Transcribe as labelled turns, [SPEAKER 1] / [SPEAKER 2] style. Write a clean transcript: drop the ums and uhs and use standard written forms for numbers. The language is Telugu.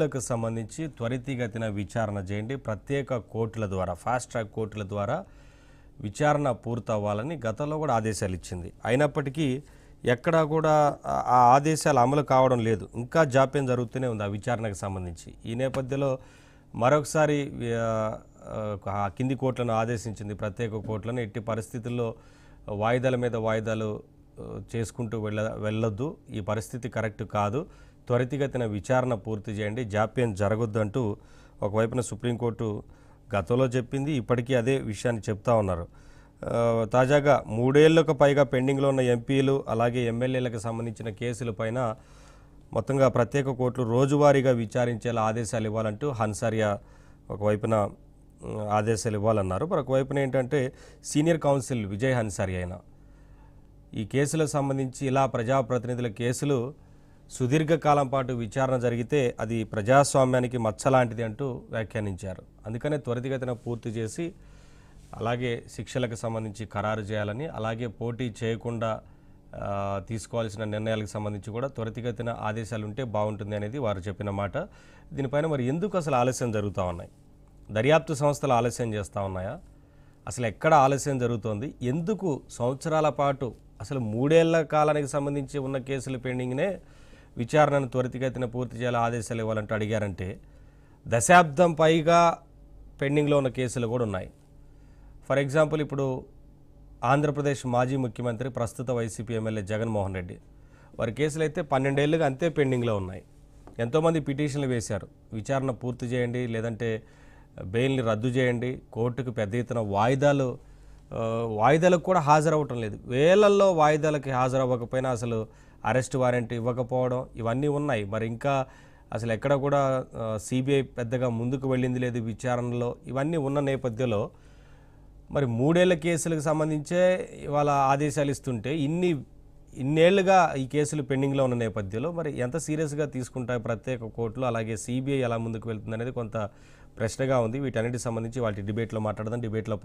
[SPEAKER 1] లకు సంబంధించి త్వరితగతిన విచారణ చేయండి. ప్రత్యేక కోర్టుల ద్వారా, ఫాస్ట్ ట్రాక్ కోర్టుల ద్వారా విచారణ పూర్తవ్వాలని గతంలో కూడా ఆదేశాలు ఇచ్చింది. అయినప్పటికీ ఎక్కడా కూడా ఆ ఆదేశాలు అమలు కావడం లేదు. ఇంకా జాప్యం జరుగుతూనే ఉంది ఆ విచారణకు సంబంధించి. ఈ నేపథ్యంలో మరొకసారి కింది కోర్టులను ఆదేశించింది, ప్రత్యేక కోర్టులను ఎట్టి పరిస్థితుల్లో వాయిదాల మీద వాయిదాలు చేసుకుంటూ వెళ్ళొద్దు, ఈ పరిస్థితి కరెక్ట్ కాదు, త్వరితగతిన విచారణ పూర్తి చేయండి, జాప్యం జరగొద్దంటూ ఒకవైపున సుప్రీంకోర్టు గతంలో చెప్పింది, ఇప్పటికీ అదే విషయాన్ని చెప్తా ఉన్నారు. తాజాగా 3 ఏళ్లకు పైగా పెండింగ్లో ఉన్న ఎంపీలు అలాగే ఎమ్మెల్యేలకు సంబంధించిన కేసులపైన మొత్తంగా ప్రత్యేక కోర్టులు రోజువారీగా విచారించేలా ఆదేశాలు ఇవ్వాలంటూ హన్సారియా ఒకవైపున ఆదేశాలు ఇవ్వాలన్నారు. మరొకవైపున ఏంటంటే సీనియర్ కౌన్సిల్ విజయ్ హన్సారియా అయినా ఈ కేసులకు సంబంధించి ఇలా ప్రజాప్రతినిధుల కేసులు సుదీర్ఘకాలం పాటు విచారణ జరిగితే అది ప్రజాస్వామ్యానికి మచ్చలాంటిది అంటూ వ్యాఖ్యానించారు. అందుకనే త్వరితగతిన పూర్తి చేసి అలాగే శిక్షలకు సంబంధించి ఖరారు చేయాలని, అలాగే పోటీ చేయకుండా తీసుకోవాల్సిన నిర్ణయాలకు సంబంధించి కూడా త్వరితగతిన ఆదేశాలు ఉంటే బాగుంటుంది అనేది వారు చెప్పిన మాట. దీనిపైన మరి ఎందుకు అసలు ఆలస్యం జరుగుతూ ఉన్నాయి? దర్యాప్తు సంస్థలు ఆలస్యం చేస్తూ ఉన్నాయా? అసలు ఎక్కడ ఆలస్యం జరుగుతోంది? ఎందుకు సంవత్సరాల పాటు అసలు 3 ఏళ్ల కాలానికి సంబంధించి ఉన్న కేసులు పెండింగ్నే విచారణను త్వరితగతిన పూర్తి చేయాలి ఆదేశాలు ఇవ్వాలంటూ అడిగారంటే దశాబ్దం పైగా పెండింగ్లో ఉన్న కేసులు కూడా ఉన్నాయి. ఫర్ ఎగ్జాంపుల్ ఇప్పుడు ఆంధ్రప్రదేశ్ మాజీ ముఖ్యమంత్రి ప్రస్తుత వైసీపీ ఎమ్మెల్యే జగన్మోహన్ రెడ్డి వారి కేసులు అయితే 12 ఏళ్ళుగా అంతే పెండింగ్లో ఉన్నాయి. ఎంతోమంది పిటిషన్లు వేశారు, విచారణ పూర్తి చేయండి, లేదంటే బెయిల్ని రద్దు చేయండి, కోర్టుకు పెద్ద ఎత్తున వాయిదాలకు కూడా హాజరవ్వటం లేదు. వేలల్లో వాయిదాలకి హాజరవ్వకపోయినా అసలు అరెస్ట్ వారెంట్ ఇవ్వకపోవడం ఇవన్నీ ఉన్నాయి. మరి ఇంకా అసలు ఎక్కడ కూడా సిబిఐ పెద్దగా ముందుకు వెళ్ళింది లేదు విచారణలో. ఇవన్నీ ఉన్న నేపథ్యంలో మరి 3 ఏళ్ల కేసులకు సంబంధించే ఇవాళ ఆదేశాలు ఇస్తుంటే ఇన్నేళ్లుగా ఈ కేసులు పెండింగ్లో ఉన్న నేపథ్యంలో మరి ఎంత సీరియస్గా తీసుకుంటాయి ప్రత్యేక కోర్టులు, అలాగే సిబిఐ ఎలా ముందుకు వెళ్తుంది అనేది కొంత ప్రశ్నగా ఉంది. వీటన్నిటికి సంబంధించి వాటి డిబేట్లో మాట్లాడదాం. డిబేట్లో